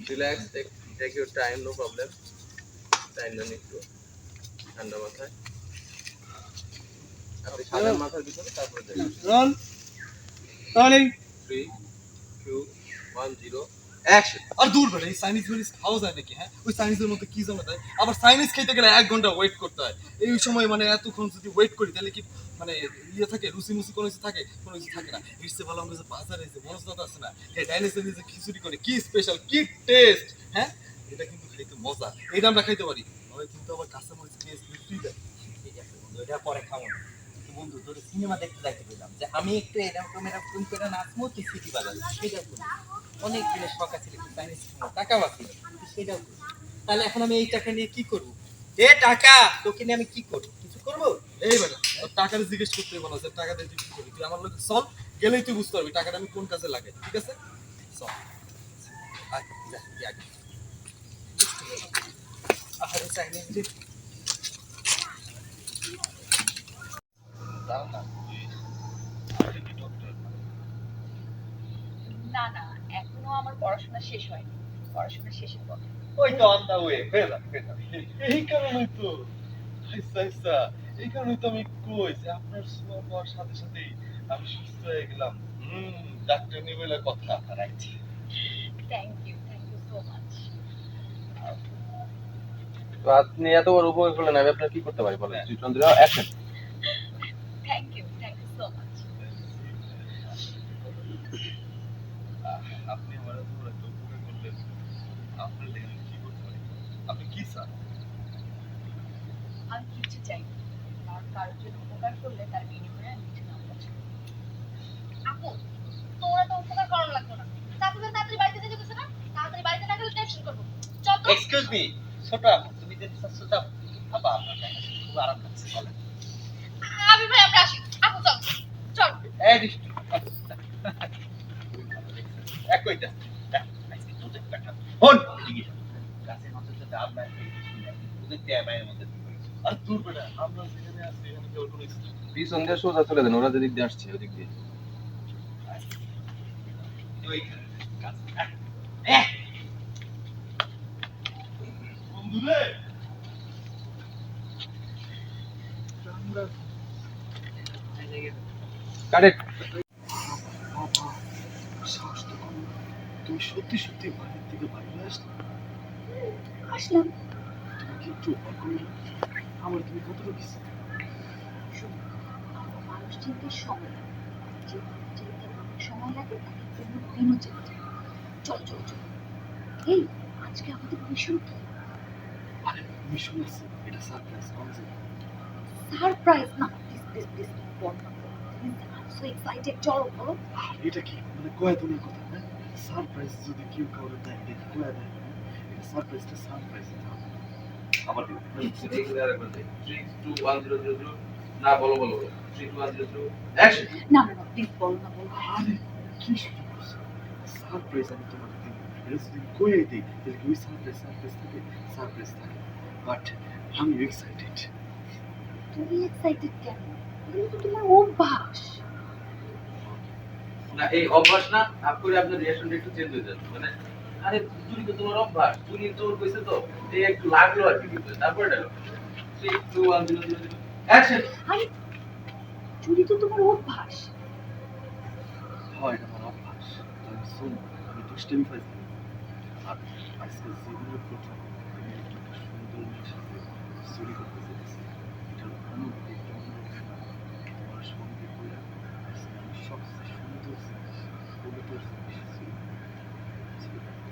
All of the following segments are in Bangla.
Relax, take your time, no problem. Time নেন একটু, ঠান্ডা মাথায়। আপনি সাধারণ মাথার ভিতরে তারপরে দেখুন। রন রনিং 3 2 1 0 অ্যাকশন। আর দূর বেটা, এই চাইনিজ মিনিস খাওয়া যায় নাকি? হ্যাঁ, ওই চাইনিজের মধ্যে কি জানা যায়? আবার চাইনিজ খেতে গেলে 1 ঘন্টা ওয়েট করতে হয়। এই সময় মানে এতক্ষণ যদি ওয়েট করি তাহলে কি মানে ইয়ে থাকে, রুচি মুচি কোনো কিছু থাকে? কোনো কিছু থাকে না। এর ভালো আমরা যে বাজারে যে মশলাটা আছে না, এই ডাইনোসর যে খিচুড়ি করে, কি স্পেশাল, কি টেস্ট! হ্যাঁ, এটা কিন্তু খাইতে মজা। এইটা আমরা খাইতে পারি। নয় কিন্তু আবার কাঁচামরিচ পেঁয়াজ মিষ্টি দেয়। ঠিক আছে বন্ধু, এটা পরে খাবো না। কিন্তু বন্ধু, তোর সিনেমা দেখতে যাইতে বললাম যে আমি একটু এরকম করে নাচবো, তুই সিটি বাজাবি, সেটাও করি। অনেক দিনের শখ আছে একটু চাইনিজ খাবো, টাকাও আছে, তুই সেটাও করি। তাহলে এখন আমি এই টাকা নিয়ে কি করবো? এ টাকা তোকে নিয়ে আমি কি করবো? কিছু করবো? এই বেটা, তোর টাকাটা জিজ্ঞেস করতে বলা যে টাকা দিয়ে তুই কি করবি? তুই আমার লোক চল, গেলেই তুই বুঝতে পারবি টাকাটা আমি কোন কাজে লাগাই। ঠিক আছে, চল। আয়, যা, তুই আগে। আরে চাইনিজ রে, দাও না। না না, এখনো আমার পড়াশোনা শেষ হয়নি। পড়াশোনা শেষের পথে। ওই তো অন দা ওয়ে, হয়ে যাবে, হয়ে যাবে। এই কারণেই তো, আচ্ছা আচ্ছা, এই কারণেই তো আমি কই যে আপনার ছোঁয়া পাওয়ার সাথে সাথেই আমি সুস্থ হয়ে গেলাম। ডাক্তার নিয়ে বলে কথা। Right. Thank you so much. তো আপনি এত বড় উপকার করলেন, আমি আপনার কি করতে পারি বলেন? 3 2 1 0 action. Thank you so much. আপনি আমার এত বড় একটা উপকার করলেন, আপনার লেগে আমি কি করতে পারি? আপনি কি চান? আমি কিছু চাই না। কারণ কারোর জন্য উপকার করলে তার বিনিময়ে আমি কিছু নাও পছন্দ। আপু, তোমরা তো উপকার করার লাগবে না। তাড়াতাড়ি বাড়িতে যেতে গেছে না? তাড়াতাড়ি বাড়িতে না গেলে টেনশন করবো। চল তো। এক্সকিউজ মি, ছোট আপু, তুমি যেতে চাচ্ছ যাও। আপা, আপনার টাকা খুব আরাম লাগছে, বলেন। আমি ভাই আমরা আসি। আপু চল। চল। এই দুষ্টু, একই যা, যা, আজকে তোদের টাকা হন ঠিক আছে। গাছের মধ্যে তো ডাব নাই, তোদের ট্যাব এর মধ্যে আর দূর বেটা, আমরা যেখানে আছি এখানে কেউ কোনো কিছু নেই। পিছন দিয়ে সোজা চলে দেন, ওরা যেদিক দিয়ে আসছে ওদিক দিয়ে। ওইখানে গাছ। বন্ধুরে, কারেক্ট। সাহস তো কম না। তুমি সত্যি সত্যি বাড়ির থেকে বাইরে আসলে? আসলাম। তুমি কি একটু অবাক করলে? আমার তুমি কতটা বিশ্বাস? শোনো, আমার মানুষ চিনতে সময় লাগে। যে চিনতে অনেক সময় লাগে তাকে দিনও চিনতে। চল চল চল। এই, আজকে আমাদের মিশন কি? আরে মিশন আছে, এটা সারপ্রাইজ কনসেপ্ট। সারপ্রাইজ না, প্লিজ প্লিজ প্লিজ বল না। Please, I am so excited. চলো বলো। এটা কি মানে কয় তুমি কথা? হ্যাঁ, সারপ্রাইজ যদি কেউ কাউরে দেয় এটা কয় দেয়? এটা সারপ্রাইজটা সারপ্রাইজ আমার 3 2 1 0 0 0 না, বলো বলো 3 2 1 0 0 অ্যাকশন। না না না, প্লিজ বলো না বলো। আরে কি শুরু করছো? সারপ্রাইজ আমি তোমাকে দিই, এটা যদি কয়ে দিই তাহলে কি ওই সারপ্রাইজ সারপ্রাইজ থাকে? সারপ্রাইজ থাকে, বাট আমি এক্সাইটেড। তুমি এক্সাইটেড কেন? এগুলো তো তোমার অভ্যাস। না, এই অভ্যাস না, আপনি আপনার রিঅ্যাকশনটা একটু চেঞ্জ হয়ে যাবে। মানে আরে চুরি তো তোমার অভ্যাস, চুরি চোর কইছে তো, এই একটু লাগলো আর কি কিন্তু তারপরে ডায়লগ 3 2 1 0 0 অ্যাকশন। আরে চুরি তো তোমার অভ্যাস। হয় এটা আমার অভ্যাস। আমি শোন, আমি দুষ্টামি পাইছি। আর আজকে জীবনের প্রথম আমি একটা সুন্দর মেয়ের সাথে চুরি করতে চেয়েছি। এটার অনুভূতি কেমন না তোমার সঙ্গে করে আজকে আমি সবচেয়ে সুন্দর জিনিস, পবিত্র জিনিস চুরি করতে।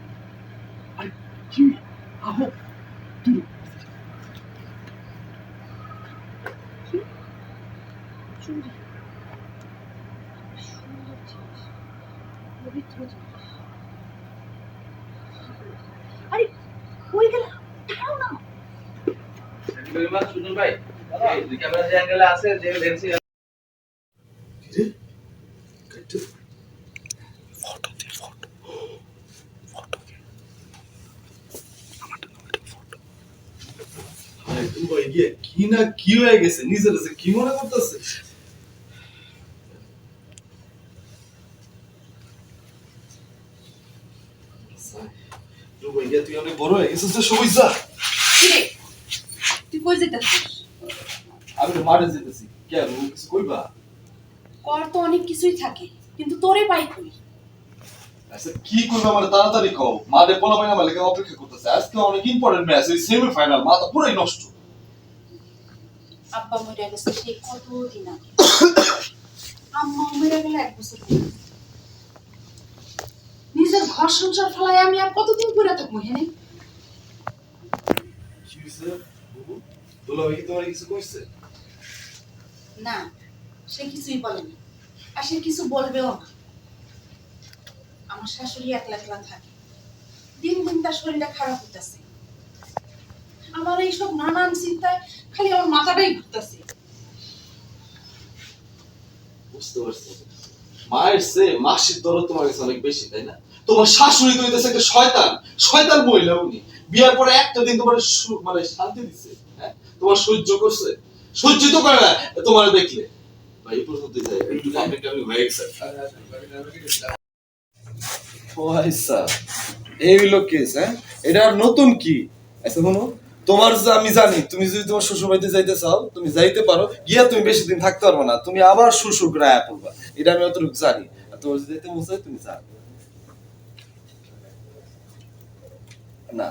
আরে কি আহো দূর। কি? চুরি? সুন্দর জিনিস, পবিত্র জিনিস। আরে কই গেলা? দাঁড়াও না। Thank you very much Sujan ভাই। এই দুই ক্যামেরা যে অ্যাঙ্গেলে আছে, যে লেন্সে কিরে কাইটা ফটো দে, ফটো ফটো দে আমারটা একটা ফটো। আরে দুবাই গিয়ে কি না কি হয়ে গেছে, নিজের কাছে কি মনে করতেছে? দুবাই গিয়ে তুই অনেক বড় হয়ে গেছিস তো সবইসা। কিরে তুই কই যেতেছিস? আমি তো মাঠে যেতেছি, কেন কিছু কইবা? কর তো অনেক কিছুই থাকে, কিন্তু তোরে পাই কই? আচ্ছা কি কইবা মানে তাড়াতাড়ি কও। মাঠে পোলা পাইনা মালিক অপেক্ষা করতেছে, আজকে অনেক ইম্পর্টেন্ট ম্যাচ, এই সেমিফাইনাল, মাথা পুরাই নষ্ট। আব্বা মরে গেছে সেই কতদিন আগে, আম্মা মরে গেলে 1 বছর হলো। নিজের ঘর সংসার ফেলায় আমি আর কতদিন পরে থাকবো হেনে? কি হইছে বুবু? দুলাভাই কি তোমার কিছু কইছে? না, সে কিছুই বলেনি, আর সে কিছু বলবেও না। আমার শাশুড়ি একলা একলা থাকে, দিন দিন তার শরীরটা খারাপ হইতাছে। আমার এইসব নানান চিন্তায় খালি আমার মাথাটাই ঘুরতেছে। বুঝতে পারছি, মায়ের চেয়ে মাসির দরদ তোমার কাছে অনেক বেশি, তাই না? তোমার শাশুড়ি তো হইতেছে একটা শয়তান, শয়তান মহিলা উনি। বিয়ার পরে একটা দিন তোমার মানে শান্তি দিছে, হ্যাঁ? তোমার সহ্য করছে, সহ্য তো করে না তোমার দেখলে। ভাই এই পর্যন্ত যাই, একটু আপনি কেমন হয়ে গেছে? ও আচ্ছা, এই হলো কেস, হ্যাঁ? এটা আর নতুন কি? আচ্ছা শোনো, তোমার যে আমি জানি তুমি যদি তোমার শ্বশুর বাড়িতে যাইতে চাও তুমি যাইতে পারো, গিয়া তুমি বেশি দিন থাকতে পারবে না, তুমি আবার শ্বশুর গ্রায়া পড়বা, এটা আমি অতটুকু জানি। আর তোমার যদি যেতে মন চায় তুমি যাও না।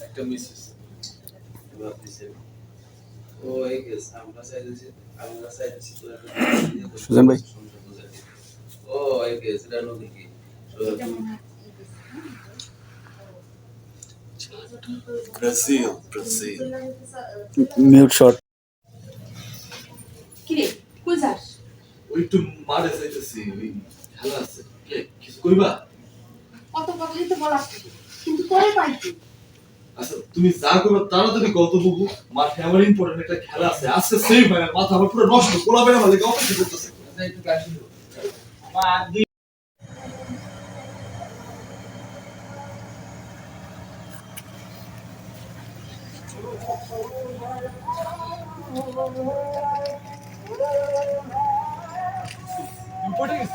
একটা মিসেস ও এই কেস আমরা চাইছি সুজন ভাই ও এই কেস এটা নতুন কি ব্রাজিল, ব্রাজিল। মিউট শট কিরে কই যাস? ওই একটু মারে যাইতেছি, ওই খেলা আছে, কে কিছু কইবা? কত কথাই তো বলার থাকে, কিন্তু তোরে পাই কি? আচ্ছা তুমি যা করবে তাড়াতাড়ি কত বুবু, মাঠে আমার ইম্পর্টেন্ট একটা খেলা আছে, আজকে সেম ফাইনাল, মাথা আমার পুরো নষ্ট, পোলা বেড়া মালিক অপেক্ষা করতেছে। একটু কাশি মা ইম্পর্টেন্ট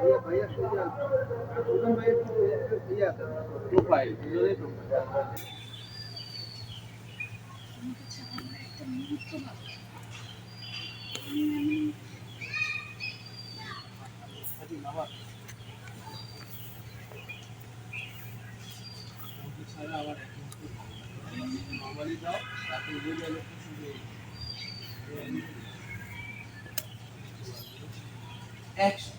প্রোফাইল অ্যাকশন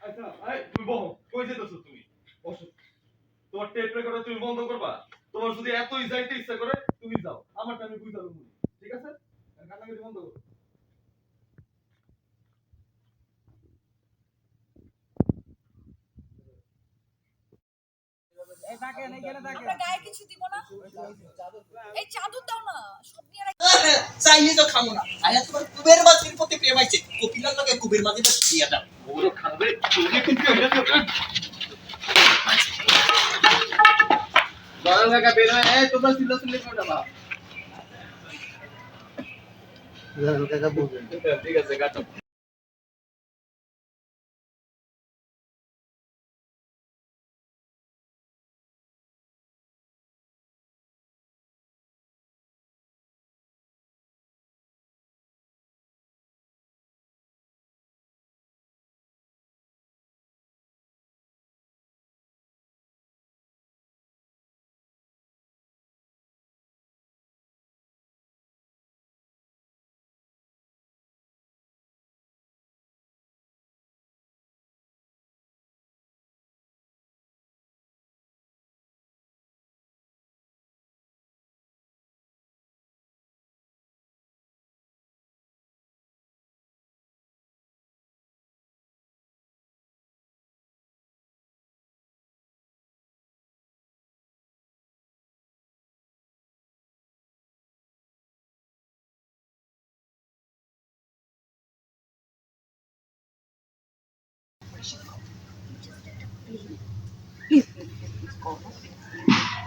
আচ্ছা এই তুমি বলো কই যেতেছো তুমি? বসো, তোমার টেপ রেকর্ডার তুমি বন্ধ করবা, তোমার যদি এতই যাইতে ইচ্ছা করে তুমি যাও, আমারটা আমি বুঝাবো, ঠিক আছে? আর কান্নাকাটি বন্ধ করো। আমরা গায়ে কিছু দিব না? এই চাদর দাও না, সব নিয়ে রাখি। চাইনিজও খামো না আয়া তোমার কুবের মাঝির প্রতি প্রেম আইছে কপিলার লগে কুবের মাঝিটা দিয়া দাও ওগুলো খাবে তুমি কিন্তু দয়াল কাকা বের হয়ে এই তোমরা চিল্লাচিল্লি করো না বাপ। ঠিক আছে কাটো।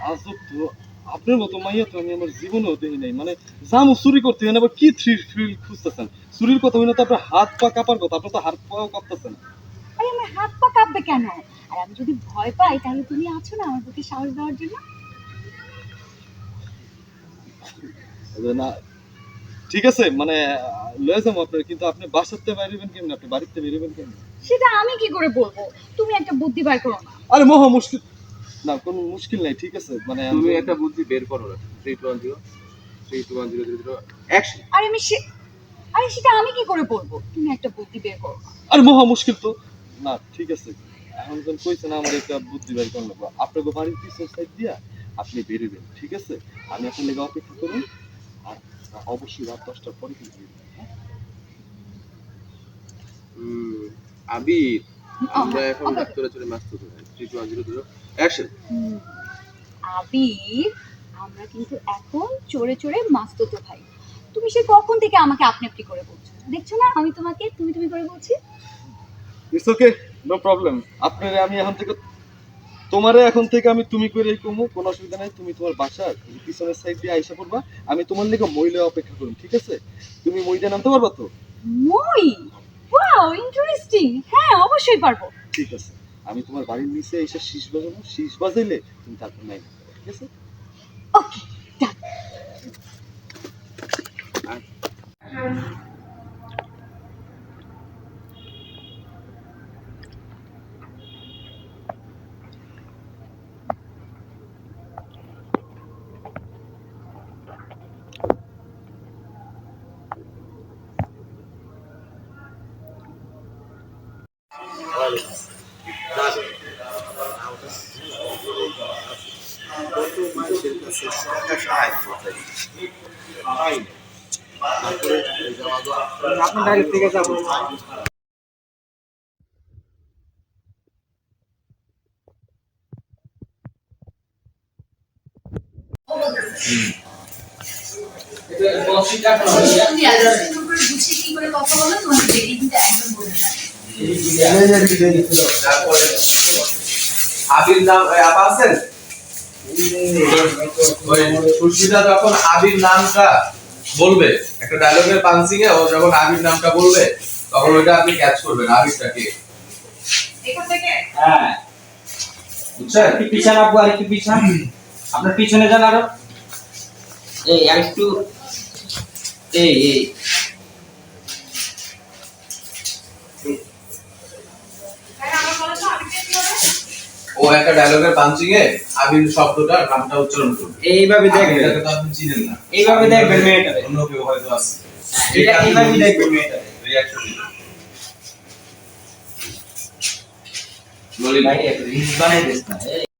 আজব তো, আপনার মতো মাইয়া তো আমি আমার জীবনেও দেখি নাই। মানে জামু চুরি করতে হয় না, আবার কি থ্রিল খুঁজতেছেন? চুরির কথা হইলে তো আপনার হাত পা কাঁপার কথা, আপনার তো হাত পাও কাঁপতেছেন। আরে আমার হাত পা কাঁপবে কেন? আর আমি যদি ভয় পাই তাহলে তুমি আছো না আমার বুকে সাহস দেওয়ার জন্য। না ঠিক আছে, মানে লয়ে যাবো আপনার, কিন্তু আপনি বাসাতে বেরোবেন কেমন, আপনি বাড়িতে বেরোবেন কেমন? সেটা আমি কি করে বলবো? তুমি একটা বুদ্ধি বার করো না। আরে মহা মুশকিল না, কোনো মুশকিল নাই, ঠিক আছে। মানে তুমি একটা বুদ্ধি বের করো না। 3 2 1 0 3 2 1 0 0 0 অ্যাকশন। আরে সেটা আমি কি করে বলবো? তুমি একটা বুদ্ধি বের করো না। আরে মহা মুশকিল তো না, ঠিক আছে। এখন যখন কইছেন আমার একটা বুদ্ধি বের করতে লাগবে, আপনাকে বাড়ির পিছন সাইড দিয়া আপনি বেরোবেন, ঠিক আছে? আমি আপনার লেগে অপেক্ষা করুন, আর অবশ্যই রাত 10টার পরে কিন্তু বেরোবেন, হ্যাঁ? আবির আমরা এখন Okay. ডাক্তারে চলে মাস্ত ধরে 3 2 1 0 0 অ্যাকশন। আবির, আমরা কিন্তু এখন চোরে চোরে মাস্তুতো ভাই। তুমি সে কখন থেকে আমাকে আপনি আপনি করে বলছো? দেখছো না আমি তোমাকে তুমি তুমি করে বলছি? It's okay, no problem. আপনারে আমি এখন থেকে আমি তুমি করেই কমু, কোনো অসুবিধা নাই। তুমি তোমার বাসার পিছনের সাইড দিয়ে আইসা পড়বা, আমি তোমার লেগে মহিলা অপেক্ষা করুন, ঠিক আছে? তুমি মহিলা নামতে পারবা তো? মই, ওয়াও ইন্টারেস্টিং। হ্যাঁ অবশ্যই পারবো। ঠিক আছে, আমি তোমার বাড়ির নিচে এসে শীষ বাজাবো, শীষ বাজাইলে তুমি তারপর নাই, ঠিক আছে? ওকে ডান। আপনার গাড়ি থেকে যাবো কি করে কথা বলো তোমাকে দেখে কিন্তু একদম বলে না। তারপরে আবির নাম আপা আছেন? ওই সুশীলা যখন আবির নামটা বলবে, একটা ডায়লগের পাঞ্চিং এ ও যখন আবির নামটা বলবে তখন ওইটা আপনি ক্যাচ করবেন আবিরটাকে। এখান থেকে হ্যাঁ বুঝছেন? একটু পিছান আপু, আর একটু পিছান, আপনার পিছনে যান আরো। এই আর একটু এই আমার বলো তো আমি কি হবে? ও একটা ডায়লগের পাঞ্চিং এ আবির শব্দটা নামটা উচ্চারণ করবে। এইভাবে দেখবেন, এটাকে তো আপনি চিনেন না। এইভাবে দেখবেন মেয়েটারে, অন্য কেউ হয়তো আছে। এটা এইভাবে দেখবেন মেয়েটারে। রিঅ্যাকশন দিবেন। ললিত ভাই একটা রিলস বানাই দিস না।